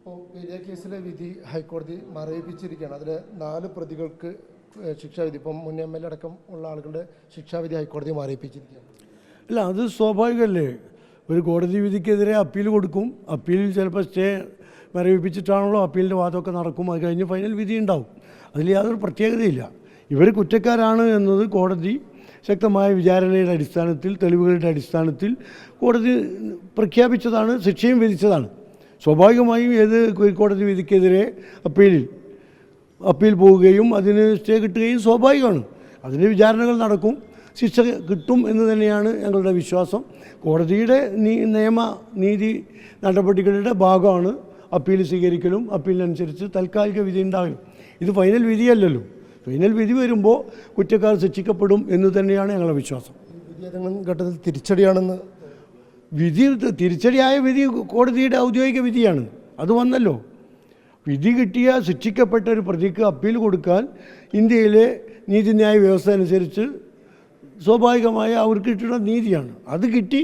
ഇപ്പോൾ പെരിയ കേസിലെ വിധി ഹൈക്കോടതി മരവിപ്പിച്ചിരിക്കുകയാണ്. അതിൽ 4 പ്രതികൾക്ക് ശിക്ഷാവിധി, ഇപ്പം മുൻ MLA അടക്കം ഉള്ള ആളുകളുടെ ശിക്ഷാവിധി ഹൈക്കോടതി മരവിപ്പിച്ചിരിക്കുകയാണ്. അല്ല, അത് സ്വാഭാവികമല്ലേ. ഒരു കോടതി വിധിക്കെതിരെ അപ്പീൽ കൊടുക്കും. അപ്പീലിൽ ചിലപ്പോൾ സ്റ്റേ മരവിപ്പിച്ചിട്ടാണല്ലോ അപ്പീലിൻ്റെ വാദമൊക്കെ നടക്കും. അത് കഴിഞ്ഞ് ഫൈനൽ വിധി ഉണ്ടാവും. അതിൽ യാതൊരു പ്രത്യേകതയില്ല. ഇവർ കുറ്റക്കാരാണ് എന്നത് കോടതി ശക്തമായ വിചാരണയുടെ അടിസ്ഥാനത്തിൽ, തെളിവുകളുടെ അടിസ്ഥാനത്തിൽ കോടതി പ്രഖ്യാപിച്ചതാണ്, ശിക്ഷയും വിധിച്ചതാണ്. സ്വാഭാവികമായും ഏത് കോടതി വിധിക്കെതിരെ അപ്പീൽ പോവുകയും അതിന് സ്റ്റേ കിട്ടുകയും സ്വാഭാവികമാണ്. അതിന് വിചാരണകൾ നടക്കും, ശിക്ഷ കിട്ടും എന്ന് തന്നെയാണ് ഞങ്ങളുടെ വിശ്വാസം. കോടതിയുടെ നീതി നടപടികളുടെ ഭാഗമാണ് അപ്പീൽ സ്വീകരിക്കലും അപ്പീലിനനുസരിച്ച് താൽക്കാലിക വിധി ഉണ്ടാകലും. ഇത് ഫൈനൽ വിധിയല്ലല്ലോ. ഫൈനൽ വിധി വരുമ്പോൾ കുറ്റക്കാർ ശിക്ഷിക്കപ്പെടും എന്ന് തന്നെയാണ് ഞങ്ങളുടെ വിശ്വാസം. വിധി ഏതെങ്കിലും ഘട്ടത്തിൽ തിരിച്ചടിയാണെന്ന് തിരിച്ചടിയായ വിധി കോടതിയുടെ ഔദ്യോഗിക വിധിയാണ്. അത് വന്നല്ലോ. വിധി കിട്ടിയ ശിക്ഷിക്കപ്പെട്ട ഒരു പ്രതിക്ക് അപ്പീൽ കൊടുക്കാൻ ഇന്ത്യയിലെ നീതിന്യായ വ്യവസ്ഥ അനുസരിച്ച് സ്വാഭാവികമായ അവർക്ക് കിട്ടുന്ന നീതിയാണ്. അത് കിട്ടി.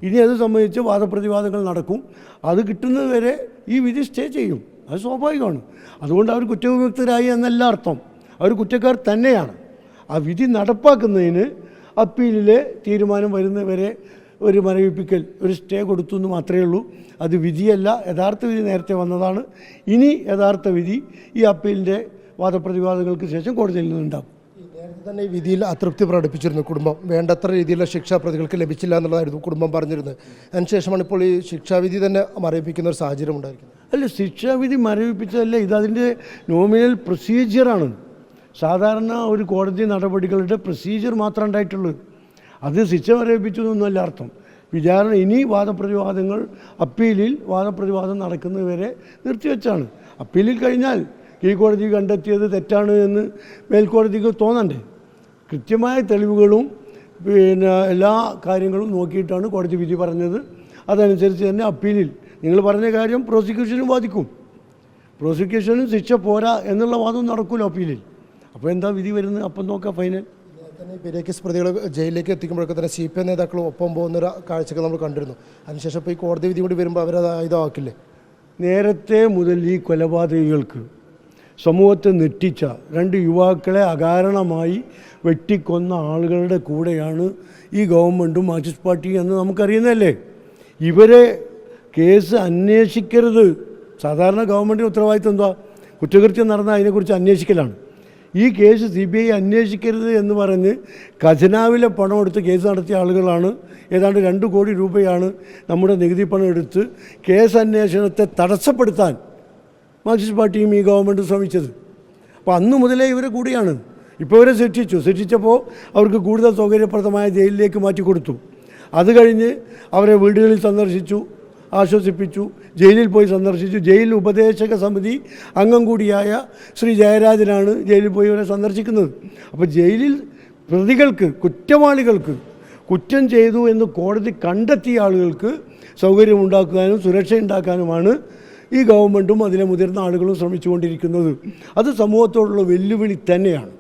ഇനി അത് സംബന്ധിച്ച് വാദപ്രതിവാദങ്ങൾ നടക്കും. അത് കിട്ടുന്നതുവരെ ഈ വിധി സ്റ്റേ ചെയ്യും. അത് സ്വാഭാവികമാണ്. അതുകൊണ്ട് അവർ കുറ്റവിമുക്തരായി എന്നല്ല അർത്ഥം. അവർ കുറ്റക്കാർ തന്നെയാണ്. ആ വിധി നടപ്പാക്കുന്നതിന് അപ്പീലിലെ തീരുമാനം വരുന്നവരെ ഒരു മരവിപ്പിക്കൽ, ഒരു സ്റ്റേ കൊടുത്തു എന്ന് മാത്രമേ ഉള്ളൂ. അത് വിധിയല്ല. യഥാർത്ഥ വിധി നേരത്തെ വന്നതാണ്. ഇനി യഥാർത്ഥ വിധി ഈ അപ്പീലിൻ്റെ വാദപ്രതിവാദങ്ങൾക്ക് ശേഷം കോടതിയിൽ നിന്നുണ്ടാകും. നേരത്തെ തന്നെ ഈ വിധിയിൽ അതൃപ്തി പ്രകടിപ്പിച്ചിരുന്നു കുടുംബം. വേണ്ടത്ര രീതിയിലുള്ള ശിക്ഷ പ്രതികൾക്ക് ലഭിച്ചില്ല എന്നുള്ളതായിരുന്നു കുടുംബം പറഞ്ഞിരുന്നത്. അതിനുശേഷമാണ് ഇപ്പോൾ ഈ ശിക്ഷാവിധി തന്നെ മരവിപ്പിക്കുന്ന ഒരു സാഹചര്യം ഉണ്ടായിരിക്കുന്നത്. അല്ല, ശിക്ഷാവിധി മരവിപ്പിച്ചതല്ല, ഇതതിൻ്റെ നോമിനൽ പ്രൊസീജിയറാണ്. സാധാരണ ഒരു കോടതി നടപടികളുടെ പ്രൊസീജിയർ മാത്രം ഉണ്ടായിട്ടുള്ളൂ. അത് ശിക്ഷ മരവിപ്പിച്ചു എന്നല്ല അർത്ഥം. വിചാരണ ഇനി വാദപ്രതിവാദങ്ങൾ അപ്പീലിൽ വാദപ്രതിവാദം നടക്കുന്നതുവരെ നിർത്തിവെച്ചാണ്. അപ്പീലിൽ കഴിഞ്ഞാൽ കീഴ്ക്കോടതി കണ്ടെത്തിയത് തെറ്റാണ് എന്ന് മേൽക്കോടതിക്ക് തോന്നണ്ടേ? കൃത്യമായ തെളിവുകളും എല്ലാ കാര്യങ്ങളും നോക്കിയിട്ടാണ് കോടതി വിധി പറഞ്ഞത്. അതനുസരിച്ച് തന്നെ അപ്പീലിൽ നിങ്ങൾ പറഞ്ഞ കാര്യം പ്രോസിക്യൂഷനും വാദിക്കും. പ്രോസിക്യൂഷനും ശിക്ഷ പോരാ എന്നുള്ള വാദവും നടക്കുമല്ലോ അപ്പീലിൽ. അപ്പോൾ എന്താ വിധി വരുന്നത്? അപ്പം നോക്കാം ഫൈനൽ. തന്നെ പെരിയ കേസ് പ്രതികളെ ജയിലിലേക്ക് എത്തിക്കുമ്പോഴൊക്കെ തന്നെ CPM നേതാക്കളും ഒപ്പം പോകുന്നൊരു കാഴ്ചകൾ നമ്മൾ കണ്ടിരുന്നു. അതിനുശേഷം ഇപ്പോൾ ഈ കോടതി വിധി കൂടി വരുമ്പോൾ അവരത് ഇതാക്കില്ലേ? നേരത്തെ മുതൽ ഈ കൊലപാതകികൾക്ക് സമൂഹത്തെ നെട്ടിച്ച 2 യുവാക്കളെ അകാരണമായി വെട്ടിക്കൊന്ന ആളുകളുടെ കൂടെയാണ് ഈ ഗവൺമെൻറ്റും മാർക്സിസ്റ്റ് പാർട്ടിയും എന്ന് നമുക്കറിയുന്നതല്ലേ. ഇവരെ കേസ് അന്വേഷിക്കരുത്. സാധാരണ ഗവൺമെൻറ്റിന് ഉത്തരവാദിത്വം എന്താ? കുറ്റകൃത്യം നടന്നാൽ അതിനെക്കുറിച്ച് അന്വേഷിക്കലാണ്. ഈ കേസ് CBI അന്വേഷിക്കരുത് എന്ന് പറഞ്ഞ് ഖജനാവിലെ പണം എടുത്ത് കേസ് നടത്തിയ ആളുകളാണ്. ഏതാണ്ട് 2 കോടി രൂപയാണ് നമ്മുടെ നികുതി പണം എടുത്ത് കേസ് അന്വേഷണത്തെ തടസ്സപ്പെടുത്താൻ മാർക്സിസ്റ്റ് പാർട്ടിയും ഈ ഗവൺമെൻറ് ശ്രമിച്ചത്. അപ്പോൾ അന്ന് മുതലേ ഇവരെ കൂടിയാണ്. ഇപ്പോൾ ഇവരെ ശിക്ഷിച്ചപ്പോൾ അവർക്ക് കൂടുതൽ സൗകര്യപ്രദമായ ജയിലിലേക്ക് മാറ്റിക്കൊടുത്തു. അത് കഴിഞ്ഞ് അവരെ വീടുകളിൽ സന്ദർശിച്ചു, ആശ്വസിപ്പിച്ചു. ജയിലിൽ പോയി സന്ദർശിച്ചു. ജയിൽ ഉപദേശക സമിതി അംഗം കൂടിയായ ശ്രീ ജയരാജനാണ് ജയിലിൽ പോയി അവരെ സന്ദർശിക്കുന്നത്. അപ്പോൾ ജയിലിൽ പ്രതികൾക്ക്, കുറ്റവാളികൾക്ക്, കുറ്റം ചെയ്തു എന്ന് കോടതി കണ്ടെത്തിയ ആളുകൾക്ക് സൗകര്യമുണ്ടാക്കാനും സുരക്ഷ ഉണ്ടാക്കാനുമാണ് ഈ ഗവൺമെൻറ്റും അതിലെ മുതിർന്ന ആളുകളും ശ്രമിച്ചുകൊണ്ടിരിക്കുന്നത്. അത് സമൂഹത്തോടുള്ള വെല്ലുവിളി തന്നെയാണ്.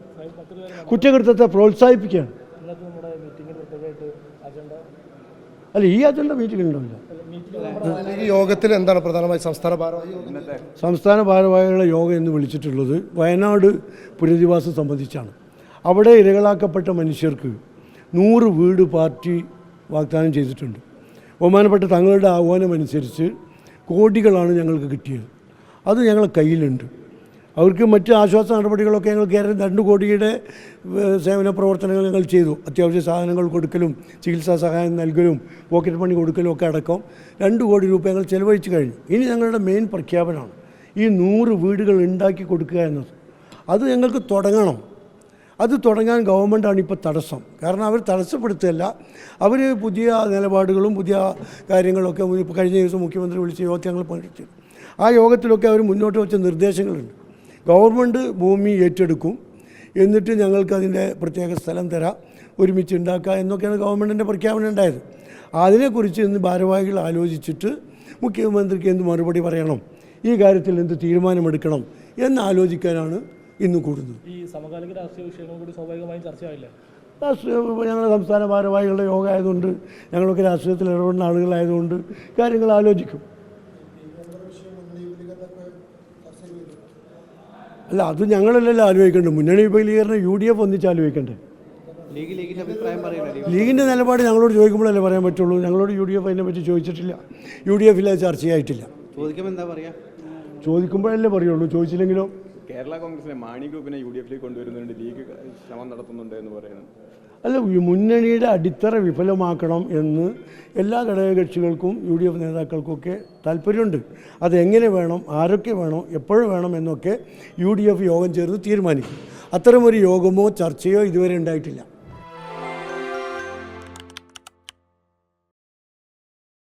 കുറ്റകൃത്യത്തെ പ്രോത്സാഹിപ്പിക്കുകയാണ്. അല്ല, ഈ അജണ്ട മീറ്റിംഗിലുണ്ടാവില്ല. ഈ യോഗത്തിൽ എന്താണ് പ്രധാനമായി സംസ്ഥാന ഭാരവാഹികളുടെ യോഗം എന്ന് വിളിച്ചിട്ടുള്ളത് വയനാട് പുനരധിവാസം സംബന്ധിച്ചാണ്. അവിടെ ഇരകളാക്കപ്പെട്ട മനുഷ്യർക്ക് 100 വീട് പാർട്ടി വാഗ്ദാനം ചെയ്തിട്ടുണ്ട്. ബഹുമാനപ്പെട്ട തങ്ങളുടെ ആഹ്വാനമനുസരിച്ച് കോടികളാണ് ഞങ്ങൾക്ക് കിട്ടിയത്. അത് ഞങ്ങളുടെ കയ്യിലുണ്ട്. അവർക്ക് മറ്റ് ആശ്വാസ നടപടികളൊക്കെ ഞങ്ങൾ 2 കോടിയുടെ സേവന പ്രവർത്തനങ്ങൾ ഞങ്ങൾ ചെയ്തു. അത്യാവശ്യ സാധനങ്ങൾ കൊടുക്കലും ചികിത്സാ സഹായം നൽകലും പോക്കറ്റ് മണി കൊടുക്കലും ഒക്കെ അടക്കം 2 കോടി രൂപ ഞങ്ങൾ ചെലവഴിച്ച് കഴിഞ്ഞു. ഇനി ഞങ്ങളുടെ മെയിൻ പ്രഖ്യാപനമാണ് ഈ 100 വീടുകൾ ഉണ്ടാക്കി കൊടുക്കുക എന്നത്. അത് ഞങ്ങൾക്ക് തുടങ്ങണം. അത് തുടങ്ങാൻ ഗവൺമെൻറ്റാണ് ഇപ്പോൾ തടസ്സം. കാരണം അവർ തടസ്സപ്പെടുത്തുകയല്ല, അവർ പുതിയ നിലപാടുകളും പുതിയ കാര്യങ്ങളൊക്കെ ഇപ്പോൾ കഴിഞ്ഞ ദിവസം മുഖ്യമന്ത്രി വിളിച്ച യോഗത്തിൽ ഞങ്ങൾ പങ്കെടുത്തു. ആ യോഗത്തിലൊക്കെ അവർ മുന്നോട്ട് വെച്ച നിർദ്ദേശങ്ങളുണ്ട്. ഗവൺമെൻറ് ഭൂമി ഏറ്റെടുക്കും, എന്നിട്ട് ഞങ്ങൾക്കതിൻ്റെ പ്രത്യേക സ്ഥലം തരാം, ഒരുമിച്ച് ഉണ്ടാക്കുക എന്നൊക്കെയാണ് ഗവൺമെൻറ്റിൻ്റെ പ്രഖ്യാപനം ഉണ്ടായത്. അതിനെക്കുറിച്ച് ഇന്ന് ഭാരവാഹികൾ ആലോചിച്ചിട്ട് മുഖ്യമന്ത്രിക്ക് എന്ത് മറുപടി പറയണം, ഈ കാര്യത്തിൽ എന്ത് തീരുമാനമെടുക്കണം എന്ന് ആലോചിക്കാനാണ് ഇന്ന് കൂടുന്നത്. ഈ സമകാലിക രാഷ്ട്രീയ വിഷയങ്ങൾ കൂടി സ്വാഭാവികമായും ചർച്ചയായില്ലേ? ഞങ്ങളുടെ സംസ്ഥാന ഭാരവാഹികളുടെ യോഗം ആയതുകൊണ്ട്, ഞങ്ങളൊക്കെ രാഷ്ട്രീയത്തിൽ ഇടപെടുന്ന ആളുകളായതുകൊണ്ട് കാര്യങ്ങൾ ആലോചിക്കും. അല്ല, അത് ഞങ്ങളല്ലല്ലോ ആലോചിക്കേണ്ടത്. മുന്നണി വിപുലീകരണം UDF ഒന്നിച്ച് ആലോചിക്കണ്ടേ? ലീഗിന്റെ അഭിപ്രായം പറയണേ. ലീഗിൻ്റെ നിലപാട് ഞങ്ങളോട് ചോദിക്കുമ്പോഴല്ലേ പറയാൻ പറ്റുള്ളൂ. ഞങ്ങളോട് UDF അതിനെപ്പറ്റി ചോദിച്ചിട്ടില്ല. UDF അത് ചർച്ചയായിട്ടില്ല. ചോദിക്കുമ്പോൾ എന്താ പറയാ? ചോദിക്കുമ്പോഴല്ലേ പറയുള്ളൂ, ചോദിച്ചില്ലെങ്കിലോ? കേരള കോൺഗ്രസിനെ മാണി ഗ്രൂപ്പിനെ UDF കൊണ്ടുവരുന്നുണ്ട്, ലീഗ് ശ്രമം നടത്തുന്നുണ്ട് എന്ന് പറയുന്നത്. അല്ല, ഈ മുന്നണിയുടെ അടിത്തറ വിഫലമാക്കണം എന്ന് എല്ലാ ഘടകകക്ഷികൾക്കും UDF നേതാക്കൾക്കൊക്കെ താല്പര്യമുണ്ട്. അതെങ്ങനെ വേണം, ആരൊക്കെ വേണം, എപ്പോഴും വേണം എന്നൊക്കെ UDF യോഗം ചേർന്ന് തീരുമാനിക്കും. അത്തരമൊരു യോഗമോ ചർച്ചയോ ഇതുവരെ ഉണ്ടായിട്ടില്ല.